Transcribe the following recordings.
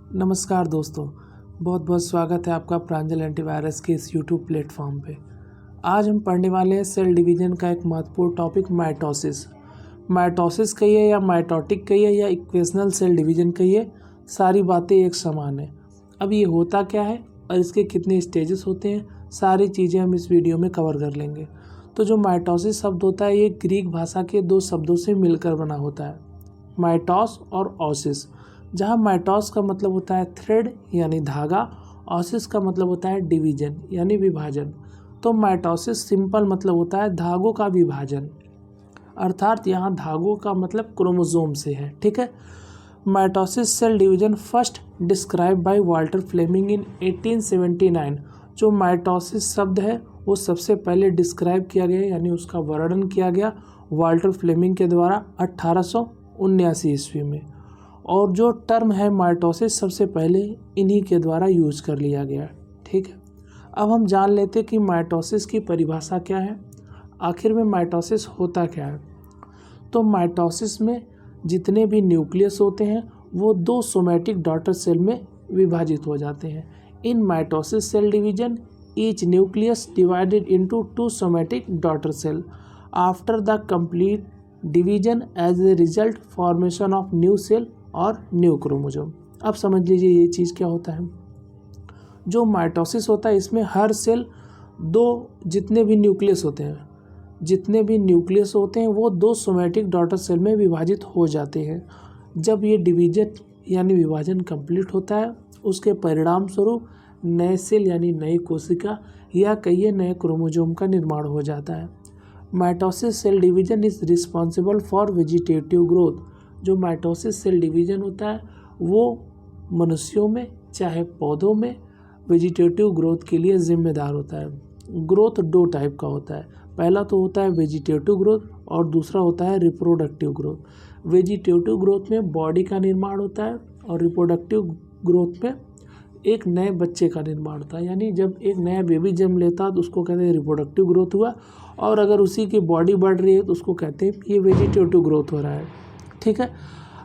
नमस्कार दोस्तों, बहुत बहुत स्वागत है आपका प्रांजल एंटीवायरस के इस यूट्यूब प्लेटफॉर्म पे। आज हम पढ़ने वाले हैं सेल डिवीजन का एक महत्वपूर्ण टॉपिक माइटोसिस। माइटोसिस कहिए या माइटोटिक कहिए या इक्वेशनल सेल डिवीजन कहिए, सारी बातें एक समान है। अब ये होता क्या है और इसके कितने स्टेजेस होते हैं, सारी चीज़ें हम इस वीडियो में कवर कर लेंगे। तो जो माइटोसिस शब्द होता है ये ग्रीक भाषा के दो शब्दों से मिलकर बना होता है, माइटोस और ओसिस। जहाँ माइटोस का मतलब होता है थ्रेड यानी धागा, ओसिस का मतलब होता है डिवीजन यानी विभाजन। तो माइटोसिस सिंपल मतलब होता है धागों का विभाजन, अर्थात यहाँ धागों का मतलब क्रोमोसोम से है। ठीक है। Mitosis cell division first describe by Walter Flemming in 1879। जो माइटोसिस शब्द है वो सबसे पहले डिस्क्राइब किया गया यानी उसका वर्णन किया गया वाल्टर फ्लेमिंग के द्वारा 1879 ईस्वी में। और जो टर्म है माइटोसिस सबसे पहले इन्हीं के द्वारा यूज कर लिया गया। ठीक है। अब हम जान लेते कि माइटोसिस की परिभाषा क्या है, आखिर में माइटोसिस होता क्या है। तो माइटोसिस में जितने भी न्यूक्लियस होते हैं वो दो सोमैटिक डॉटर सेल में विभाजित हो जाते हैं। In mitosis cell division each nucleus divided into two somatic daughter cell after the complete division as a result formation of new cell और न्यू क्रोमोसोम। अब समझ लीजिए ये चीज़ क्या होता है। जो माइटोसिस होता है इसमें हर सेल दो जितने भी न्यूक्लियस होते हैं वो दो सोमैटिक डॉटर सेल में विभाजित हो जाते हैं। जब ये डिवीजन यानी विभाजन कंप्लीट होता है उसके परिणाम स्वरूप नए सेल यानी नई कोशिका या कई नए क्रोमोसोम का निर्माण हो जाता है। Mitosis cell division is responsible for vegetative growth. जो माइटोसिस सेल डिवीजन होता है वो मनुष्यों में चाहे पौधों में वेजिटेटिव ग्रोथ के लिए जिम्मेदार होता है। ग्रोथ दो टाइप का होता है, पहला तो होता है वेजिटेटिव ग्रोथ और दूसरा होता है रिप्रोडक्टिव ग्रोथ। वेजिटेटिव ग्रोथ में बॉडी का निर्माण होता है और रिप्रोडक्टिव ग्रोथ में एक नए बच्चे का निर्माण होता है। यानी जब एक नया बेबी जन्म लेता है तो उसको कहते हैं रिप्रोडक्टिव ग्रोथ हुआ, और अगर उसी की बॉडी बढ़ रही है तो उसको कहते हैं ये वेजिटेटिव ग्रोथ हो रहा है। ठीक है।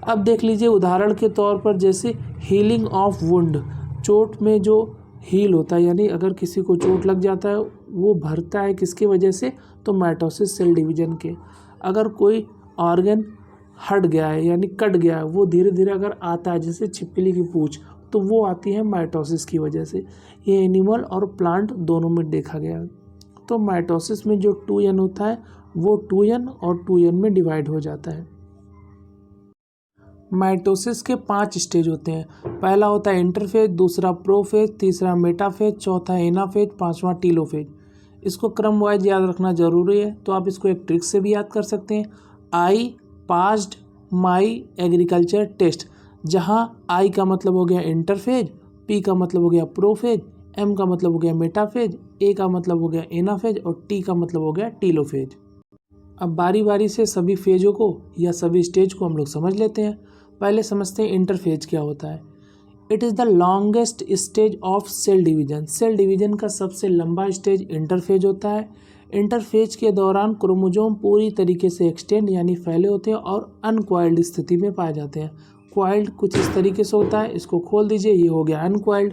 अब देख लीजिए उदाहरण के तौर पर जैसे हीलिंग ऑफ वुंड, चोट में जो हील होता है यानी अगर किसी को चोट लग जाता है वो भरता है किसकी वजह से, तो माइटोसिस सेल डिवीजन के। अगर कोई ऑर्गन हट गया है यानी कट गया है वो धीरे धीरे अगर आता है जैसे छिपकली की पूंछ, तो वो आती है माइटोसिस की वजह से। ये एनिमल और प्लांट दोनों में देखा गया है। तो माइटोसिस में जो 2n होता है वो 2n और 2n में डिवाइड हो जाता है। माइटोसिस के 5 स्टेज होते हैं। पहला होता है इंटरफेज, दूसरा प्रोफेज, तीसरा मेटाफेज, चौथा एनाफेज, पांचवा टीलोफेज। इसको क्रम वाइज याद रखना जरूरी है, तो आप इसको एक ट्रिक से भी याद कर सकते हैं। I passed my agriculture test, जहाँ आई का मतलब हो गया इंटरफेज, पी का मतलब हो गया प्रोफेज, एम का मतलब हो गया मेटाफेज, ए का मतलब हो गया एनाफेज और टी का मतलब हो गया टीलोफेज। अब बारी बारी से सभी फेजों को या सभी स्टेज को हम लोग समझ लेते हैं। पहले समझते हैं इंटरफेज क्या होता है। It is the longest stage of cell division. Cell division का सबसे लंबा स्टेज इंटरफेज होता है। इंटरफेज के दौरान क्रोमोसोम पूरी तरीके से एक्सटेंड यानी फैले होते हैं और अनक्वाइल्ड स्थिति में पाए जाते हैं। क्वाइल्ड कुछ इस तरीके से होता है, इसको खोल दीजिए, ये हो गया अनक्वाइल्ड।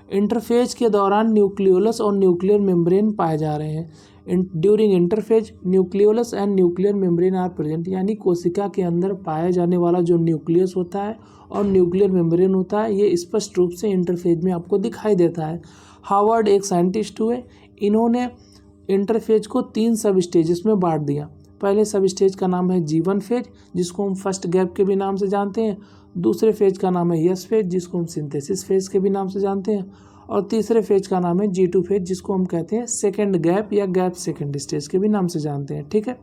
इंटरफेज के दौरान न्यूक्लियोलस और न्यूक्लियर मेम्ब्रेन पाए जा रहे हैं। During interphase nucleolus and nuclear membrane are present, यानी कोशिका के अंदर पाया जाने वाला जो न्यूक्लियस होता है और न्यूक्लियर मेम्ब्रेन होता है ये स्पष्ट रूप से इंटरफेज में आपको दिखाई देता है। हार्वर्ड एक साइंटिस्ट हुए, इन्होंने इंटरफेज को 3 सब स्टेजेस में बांट दिया। पहले सब स्टेज का नाम है G1 फेज, जिसको हम फर्स्ट गैप के भी नाम से जानते हैं। दूसरे फेज का नाम है S फेज, जिसको हम सिंथेसिस फेज के भी नाम से जानते हैं। और तीसरे फेज का नाम है G2 फेज, जिसको हम कहते हैं सेकेंड गैप या गैप सेकेंड स्टेज के भी नाम से जानते हैं। ठीक है।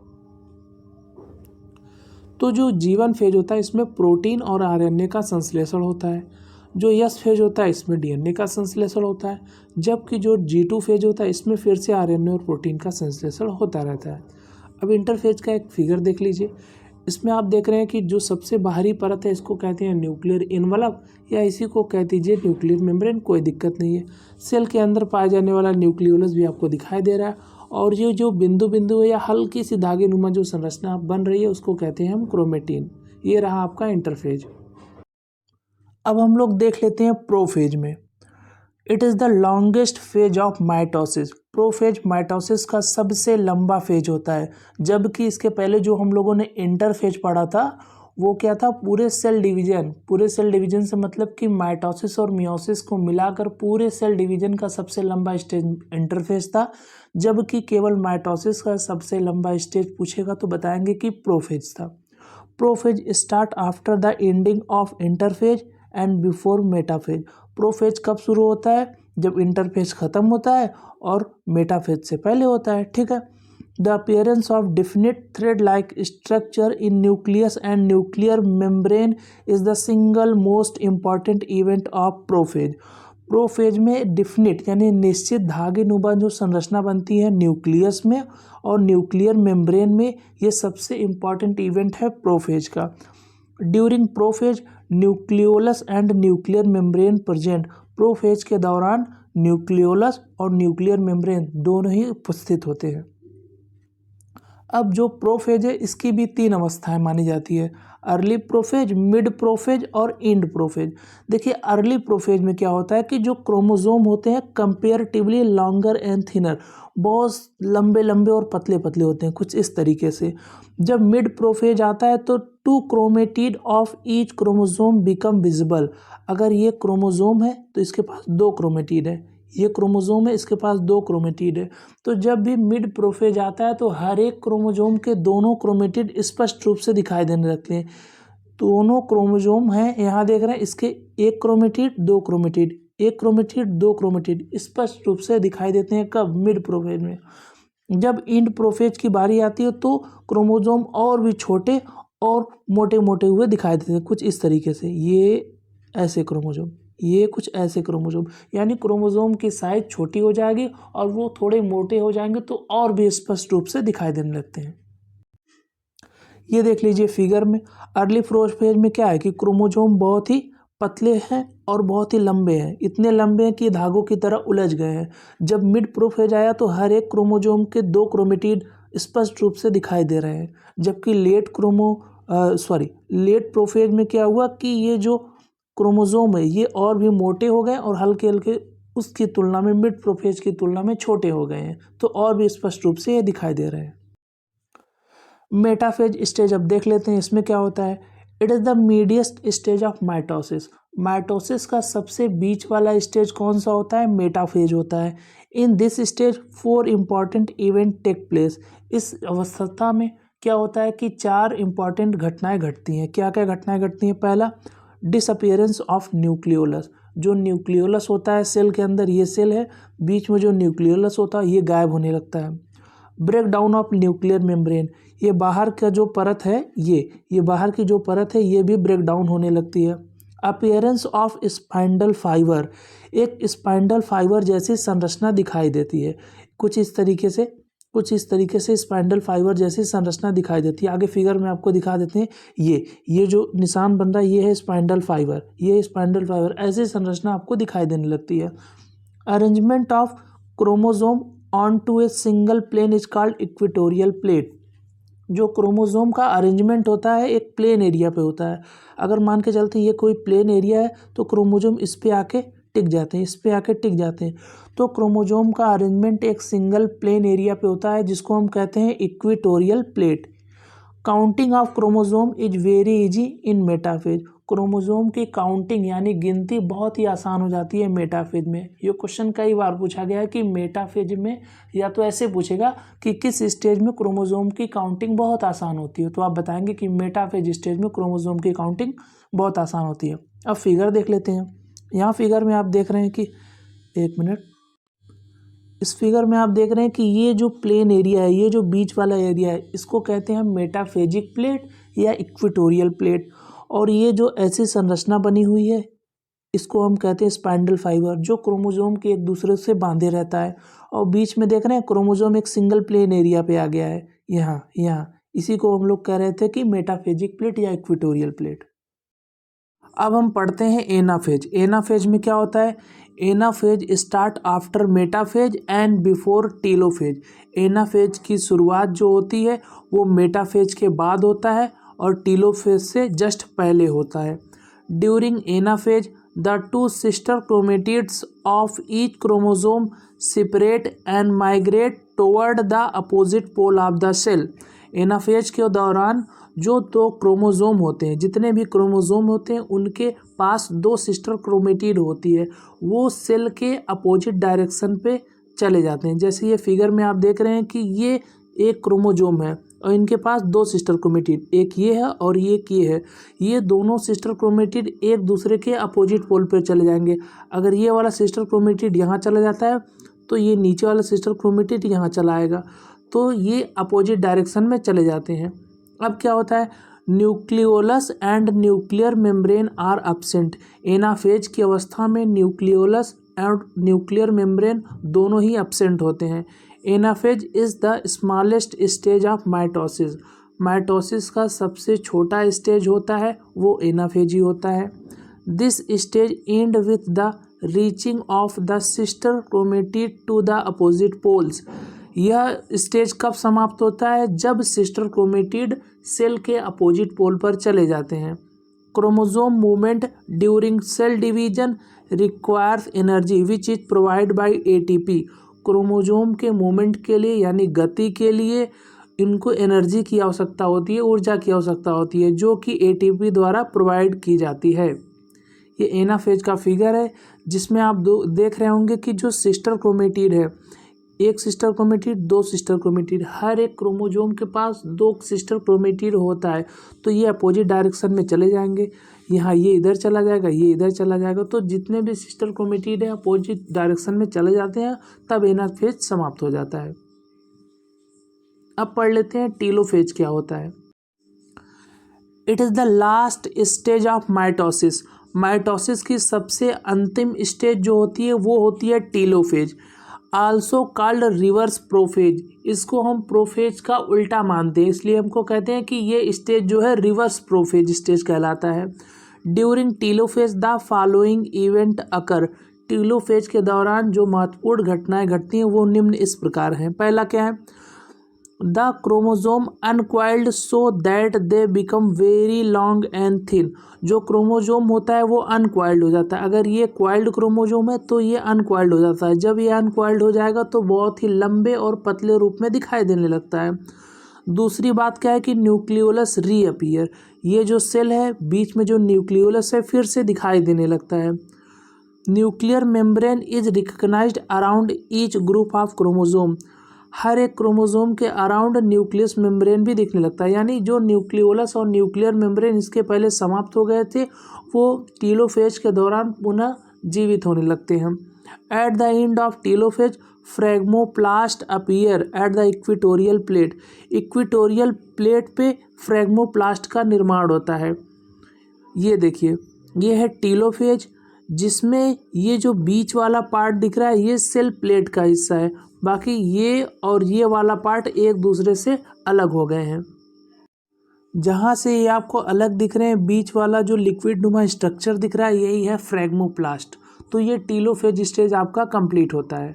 तो जो G1 फेज होता है इसमें प्रोटीन और RNA का संश्लेषण होता है। जो S फेज होता है इसमें DNA का संश्लेषण होता है, जबकि जो G2 फेज होता है इसमें फिर से RNA और प्रोटीन का संश्लेषण होता रहता है। अब इंटरफेज का एक फिगर देख लीजिए। इसमें आप देख रहे हैं कि जो सबसे बाहरी परत है इसको कहते हैं न्यूक्लियर इनवलप या इसी को कह दीजिए न्यूक्लियर मेम्ब्रेन, कोई दिक्कत नहीं है। सेल के अंदर पाया जाने वाला न्यूक्लियोलस भी आपको दिखाई दे रहा है, और ये जो बिंदु बिंदु है या हल्की सी धागे नुमा जो संरचना बन रही है उसको कहते हैं हम क्रोमेटिन। ये रहा आपका इंटरफेज। अब हम लोग देख लेते हैं प्रोफेज में। It is the longest phase of mitosis. Prophase mitosis का सबसे लंबा फेज होता है, जबकि इसके पहले जो हम लोगों ने इंटरफेज पढ़ा था वो क्या था, पूरे सेल डिवीजन। पूरे सेल डिवीजन से मतलब कि माइटोसिस और मियोसिस को मिलाकर पूरे सेल डिवीजन का सबसे लंबा स्टेज इंटरफेज था, जबकि केवल माइटोसिस का सबसे लंबा स्टेज पूछेगा तो बताएंगे कि प्रोफेज था। Prophase start after the ending of interphase and before metaphase. Prophase कब शुरू होता है, जब इंटरफेज खत्म होता है और मेटाफेज से पहले होता है। ठीक है। The appearance of definite thread like structure in nucleus and nuclear membrane is the single most important event of prophase. Prophase में डिफिनिट यानी निश्चित धागे नुमा जो संरचना बनती है न्यूक्लियस में और न्यूक्लियर मेम्ब्रेन में, ये सबसे इम्पॉर्टेंट इवेंट है प्रोफेज का। During prophase nucleolus and nuclear membrane present. Prophase के दौरान न्यूक्लियोलस और न्यूक्लियर मेम्ब्रेन दोनों ही उपस्थित होते हैं। अब जो प्रोफेज है इसकी भी 3 अवस्थाएं मानी जाती है, अर्ली प्रोफेज, मिड प्रोफेज और एंड प्रोफेज। देखिए अर्ली प्रोफेज में क्या होता है कि जो क्रोमोसोम होते हैं कंपेरेटिवली लॉन्गर एंड थिनर, बहुत लंबे लंबे और पतले पतले होते हैं, कुछ इस तरीके से। जब मिड प्रोफेज आता है तो 2 chromatid of each chromosome become visible. अगर ये क्रोमोसोम है तो इसके पास 2 क्रोमेटिड है, ये क्रोमोसोम है इसके पास 2 क्रोमेटिड है। तो जब भी मिड प्रोफेज आता है तो हर एक क्रोमोसोम के दोनों क्रोमेटिड स्पष्ट रूप से दिखाई देने लगते हैं। दोनों क्रोमोसोम हैं, यहाँ देख रहे हैं, इसके 1 क्रोमेटिड 2 क्रोमेटिड, 1 क्रोमेटिड 2 क्रोमेटिड स्पष्ट रूप से दिखाई देते हैं। कब, मिड प्रोफेज में। जब एंड प्रोफेज की बारी आती है तो क्रोमोसोम और भी छोटे और मोटे मोटे हुए दिखाई देते हैं, कुछ इस तरीके से। ये ऐसे क्रोमोसोम, ये कुछ ऐसे क्रोमोसोम, यानी क्रोमोसोम की साइज छोटी हो जाएगी और वो थोड़े मोटे हो जाएंगे तो और भी स्पष्ट रूप से दिखाई देने लगते हैं। ये देख लीजिए फिगर में। अर्ली प्रोफेज में क्या है कि क्रोमोसोम बहुत ही पतले हैं और बहुत ही लंबे हैं, इतने लंबे हैं कि धागों की तरह उलझ गए हैं। जब मिड प्रोफेज आया तो हर एक क्रोमोसोम के 2 क्रोमेटिड स्पष्ट रूप से दिखाई दे रहे हैं। जबकि लेट प्रोफेज में क्या हुआ कि ये जो क्रोमोसोम है ये और भी मोटे हो गए और हल्के हल्के उसकी तुलना में, मिड प्रोफेज की तुलना में छोटे हो गए हैं, तो और भी स्पष्ट रूप से ये दिखाई दे रहे हैं। मेटाफेज स्टेज अब देख लेते हैं, इसमें क्या होता है। It is the middlest stage of mitosis. Mitosis का सबसे बीच वाला स्टेज कौन सा होता है, मेटाफेज होता है। In this stage 4 important event take place. इस अवस्था में क्या होता है कि 4 इंपॉर्टेंट घटनाएं घटती हैं। क्या क्या घटनाएं घटती हैं। पहला, डिसअपियरेंस ऑफ न्यूक्लियोलस। जो न्यूक्लियोलस होता है सेल के अंदर, ये सेल है, बीच में जो न्यूक्लियोलस होता है ये गायब होने लगता है। Break down of nuclear membrane, ये बाहर का जो परत है, ये बाहर की जो परत है ये भी ब्रेक डाउन होने लगती है। अपीयरेंस ऑफ स्पाइंडल फाइबर, एक स्पाइंडल फाइबर जैसी संरचना दिखाई देती है, कुछ इस तरीके से स्पाइंडल फाइबर जैसी संरचना दिखाई देती है। आगे फिगर में आपको दिखा देते हैं, ये जो निशान बन रहा है ये है स्पाइंडल फाइबर, ये स्पाइंडल फाइबर, ऐसी संरचना आपको दिखाई देने लगती है। Arrangement of chromosome on to a single plane is called equatorial plate. जो क्रोमोसोम का अरेंजमेंट होता है एक प्लेन एरिया पे होता है। अगर मान के चलते ये कोई प्लेन एरिया है तो क्रोमोसोम इस पे आके टिक जाते हैं, इस पे आके टिक जाते हैं। तो क्रोमोसोम का अरेंजमेंट एक सिंगल प्लेन एरिया पे होता है जिसको हम कहते हैं equatorial plate. Counting of chromosome is very easy in metaphase. Chromosome की काउंटिंग यानी गिनती बहुत ही आसान हो जाती है मेटाफेज में। ये क्वेश्चन कई बार पूछा गया है कि मेटाफेज में, या तो ऐसे पूछेगा कि किस स्टेज में क्रोमोसोम की काउंटिंग बहुत आसान होती है, तो आप बताएंगे कि मेटाफेज स्टेज में क्रोमोसोम की काउंटिंग बहुत आसान होती है। अब फिगर देख लेते हैं। यहाँ फिगर में आप देख रहे हैं कि, एक मिनट, इस फिगर में आप देख रहे हैं कि ये जो प्लेन एरिया है, ये जो बीच वाला एरिया है, इसको कहते हैं मेटाफेजिक प्लेट या इक्वेटोरियल प्लेट। और ये जो ऐसी संरचना बनी हुई है इसको हम कहते हैं स्पाइंडल फाइबर, जो क्रोमोसोम के एक दूसरे से बांधे रहता है। और बीच में देख रहे हैं क्रोमोसोम एक सिंगल प्लेन एरिया पे आ गया है, यहाँ इसी को हम लोग कह रहे थे कि मेटाफेजिक प्लेट या इक्वेटोरियल प्लेट। अब हम पढ़ते हैं एनाफेज। एनाफेज में क्या होता है। Anaphase start after metaphase and before telophase. Anaphase की शुरुआत जो होती है वो मेटाफेज के बाद होता है और टीलोफेज से जस्ट पहले होता है। During anaphase the two sister chromatids of each chromosome separate and migrate toward the opposite pole of the cell. Anaphase के दौरान जो दो क्रोमोसोम होते हैं, जितने भी क्रोमोसोम होते हैं उनके पास दो सिस्टर क्रोमेटिड होती है, वो सेल के अपोजिट डायरेक्शन पे चले जाते हैं। जैसे ये फिगर में आप देख रहे हैं कि ये एक क्रोमोसोम है और इनके पास दो सिस्टर क्रोमेटिड, एक ये है और एक ये है। ये दोनों सिस्टर क्रोमेटिड एक दूसरे के अपोजिट पोल पर चले जाएंगे। अगर ये वाला सिस्टर क्रोमेटिड यहाँ चला जाता है तो ये नीचे वाला सिस्टर क्रोमेटिड यहाँ चला आएगा, तो ये अपोजिट डायरेक्शन में चले जाते हैं। अब क्या होता है, nucleolus and nuclear membrane are absent. Anaphase की अवस्था में न्यूक्लियोलस एंड न्यूक्लियर मेम्ब्रेन दोनों ही एब्सेंट होते हैं। Anaphase is the smallest stage of mitosis. Mitosis का सबसे छोटा स्टेज होता है वो एनाफेज ही होता है। This stage end with the reaching of the sister chromatid to the opposite poles. यह स्टेज कब समाप्त होता है, जब सिस्टर क्रोमेटिड सेल के अपोजिट पोल पर चले जाते हैं। Chromosome movement during cell division requires energy which is provide by ATP. Chromosome के मूवमेंट के लिए यानी गति के लिए इनको एनर्जी की आवश्यकता होती है, ऊर्जा की आवश्यकता होती है, जो कि एटीपी द्वारा प्रोवाइड की जाती है। ये एनाफेज का फिगर है जिसमें आप देख रहे होंगे कि जो सिस्टर क्रोमेटिड है, एक सिस्टर क्रोमेटिड, दो सिस्टर क्रोमेटिड, हर एक क्रोमोसोम के पास दो सिस्टर क्रोमेटिड होता है, तो ये अपोजिट डायरेक्शन में चले जाएंगे। यहाँ ये इधर चला जाएगा, ये इधर चला जाएगा, तो जितने भी सिस्टर क्रोमेटिड है अपोजिट डायरेक्शन में चले जाते हैं, तब एनाफेज समाप्त हो जाता है। अब पढ़ लेते हैं टीलोफेज क्या होता है। It is the last stage of mitosis. Mitosis की सबसे अंतिम स्टेज जो होती है वो होती है telophase, also called reverse prophase. इसको हम प्रोफेज का उल्टा मानते हैं, इसलिए हमको कहते हैं कि ये स्टेज जो है रिवर्स प्रोफेज स्टेज कहलाता है। During telophase the following event occur. Telophase के दौरान जो महत्वपूर्ण घटनाएं घटती हैं वो निम्न इस प्रकार हैं। पहला क्या है, the chromosome uncoiled so that they become very long and thin. जो क्रोमोसोम होता है वो अनक्वाइल्ड हो जाता है। अगर ये क्वाइल्ड क्रोमोसोम है तो ये अनक्वाइल्ड हो जाता है। जब ये अनक्वाइल्ड हो जाएगा तो बहुत ही लंबे और पतले रूप में दिखाई देने लगता है। दूसरी बात क्या है कि न्यूक्लियोलस रीअपीयर। ये जो सेल है बीच में जो न्यूक्लियोलस है फिर से दिखाई देने लगता है। Nuclear membrane is recognised around each group of chromosome. हर एक क्रोमोसोम के अराउंड न्यूक्लियस मेम्ब्रेन भी दिखने लगता है, यानी जो न्यूक्लियोलस और न्यूक्लियर मेम्ब्रेन इसके पहले समाप्त हो गए थे वो टीलोफेज के दौरान पुनः जीवित होने लगते हैं। At the end of telophase phragmoplast appear at the equatorial plate. Equatorial plate पे फ्रैग्मोप्लास्ट का निर्माण होता है। ये देखिए, ये है टीलोफेज, जिसमें ये जो बीच वाला पार्ट दिख रहा है ये सेल प्लेट का हिस्सा है, बाकी ये और ये वाला पार्ट एक दूसरे से अलग हो गए हैं। जहाँ से ये आपको अलग दिख रहे हैं, बीच वाला जो लिक्विड नुमा स्ट्रक्चर दिख रहा है यही है फ्रैग्मोप्लास्ट। तो ये टीलोफेज स्टेज आपका कंप्लीट होता है।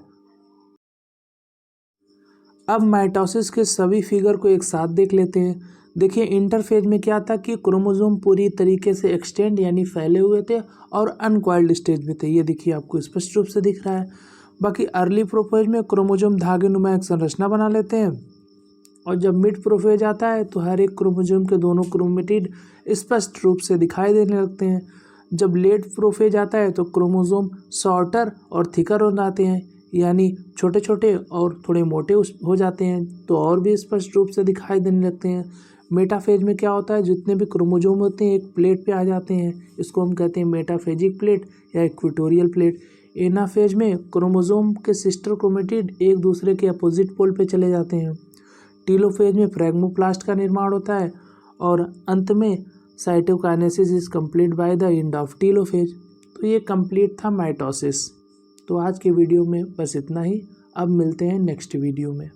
अब माइटोसिस के सभी फिगर को एक साथ देख लेते हैं। देखिए, इंटरफेज में क्या था कि क्रोमोसोम पूरी तरीके से एक्सटेंड यानी फैले हुए थे और अनकॉइल्ड स्टेज में थे। ये देखिए आपको स्पष्ट रूप से दिख रहा है। बाकी अर्ली प्रोफेज में क्रोमोसोम धागे नुमा एक संरचना बना लेते हैं, और जब मिड प्रोफेज आता है तो हर एक क्रोमोसोम के दोनों क्रोमेटिड स्पष्ट रूप से दिखाई देने लगते हैं। जब लेट प्रोफेज आता है तो क्रोमोसोम शॉर्टर और थिकर हो जाते हैं, यानी छोटे छोटे और थोड़े मोटे हो जाते हैं, तो और भी स्पष्ट रूप से दिखाई देने लगते हैं। मेटाफेज में क्या होता है, जितने भी क्रोमोसोम होते हैं एक प्लेट पे आ जाते हैं, इसको हम कहते हैं मेटाफेजिक प्लेट या इक्वेटोरियल प्लेट। एनाफेज में क्रोमोसोम के सिस्टर क्रोमेटिड एक दूसरे के अपोजिट पोल पे चले जाते हैं। टीलोफेज में फ्रैग्मोप्लास्ट का निर्माण होता है और अंत में cytokinesis is complete by the end of telophase. तो ये कंप्लीट था माइटोसिस। तो आज के वीडियो में बस इतना ही। अब मिलते हैं नेक्स्ट वीडियो में।